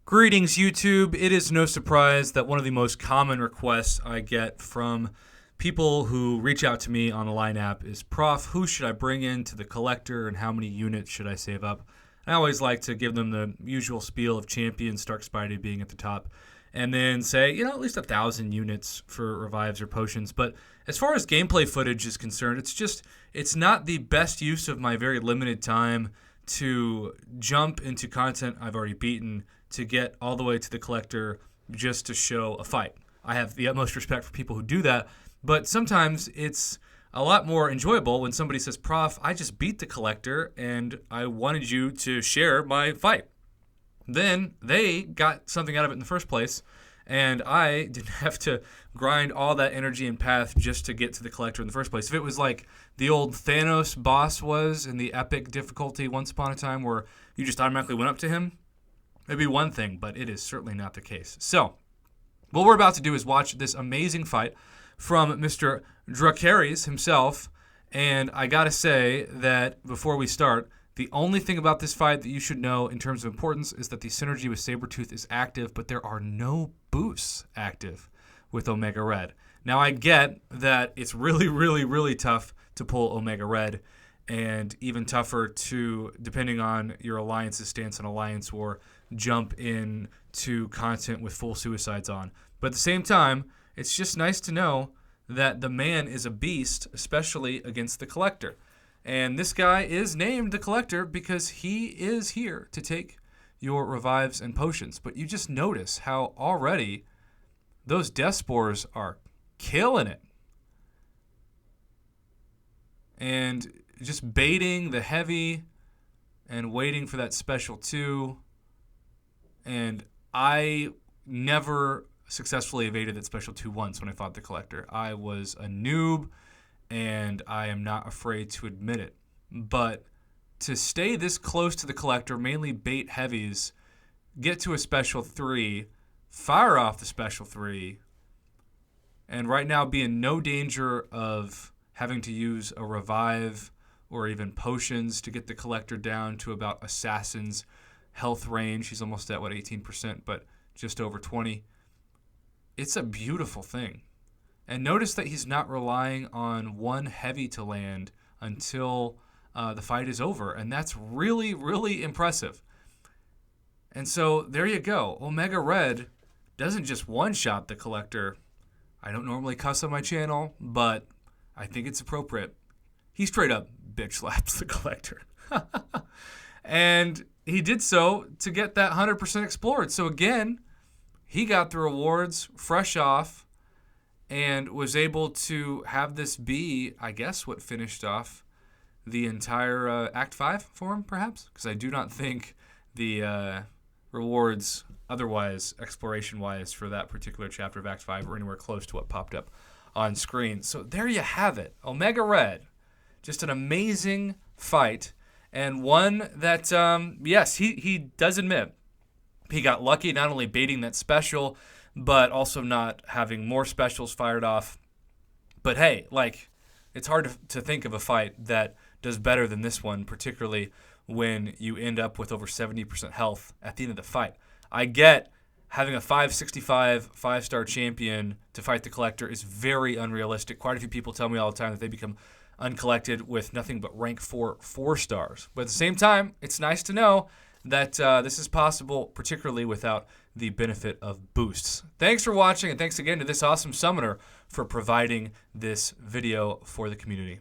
Greetings, YouTube. It is no surprise that one of the most common requests I get from people who reach out to me on the Line app is, Prof, who should I bring into the collector and how many units should I save up? I always like to give them the usual spiel of champion, Stark Spidey being at the top, and then say, at least 1,000 units for revives or potions. But as far as gameplay footage is concerned, it's not the best use of my very limited time to jump into content I've already beaten to get all the way to the collector just to show a fight. I have the utmost respect for people who do that, but sometimes it's a lot more enjoyable when somebody says, Prof, I just beat the collector and I wanted you to share my fight. Then they got something out of it in the first place, and I didn't have to grind all that energy and path just to get to the collector in the first place. If it was like the old Thanos boss was in the epic difficulty once upon a time where you just automatically went up to him, it'd be one thing, but it is certainly not the case. So what we're about to do is watch this amazing fight from Mr. Dracary himself, and I gotta say that before we start, the only thing about this fight that you should know in terms of importance is that the synergy with Sabretooth is active, but there are no boosts active with Omega Red. Now, I get that it's really, really, really tough to pull Omega Red, and even tougher to, depending on your alliance's stance on Alliance War, jump in to content with full suicides on. But at the same time, it's just nice to know that the man is a beast, especially against the Collector. And this guy is named the Collector because he is here to take your revives and potions. But you just notice how already those Death Spores are killing it. And just baiting the heavy and waiting for that special 2. And I never successfully evaded that special 2 once when I fought the Collector. I was a noob, and I am not afraid to admit it. But to stay this close to the Collector, mainly bait heavies, get to a special 3, fire off the special 3, and right now be in no danger of having to use a revive or even potions to get the Collector down to about Assassin's health range. He's almost at, 18%, but just over 20. It's a beautiful thing. And notice that he's not relying on one heavy to land until the fight is over. And that's really, really impressive. And so there you go. Omega Red doesn't just one-shot the Collector. I don't normally cuss on my channel, but I think it's appropriate. He straight up bitch slaps the Collector. And he did so to get that 100% explored. So again, he got the rewards fresh off and was able to have this be, I guess, what finished off the entire Act 5 for him, perhaps? Because I do not think the rewards otherwise, exploration-wise, for that particular chapter of Act 5 were anywhere close to what popped up on screen. So there you have it. Omega Red. Just an amazing fight, and one that, yes, he does admit he got lucky not only baiting that special, but also not having more specials fired off. But hey, it's hard to think of a fight that does better than this one, particularly when you end up with over 70% health at the end of the fight. I get having a 565 5-star champion to fight the Collector is very unrealistic. Quite a few people tell me all the time that they become uncollected with nothing but rank 4 4-stars. But at the same time, it's nice to know that this is possible, particularly without the benefit of boosts. Thanks for watching, and thanks again to this awesome summoner for providing this video for the community.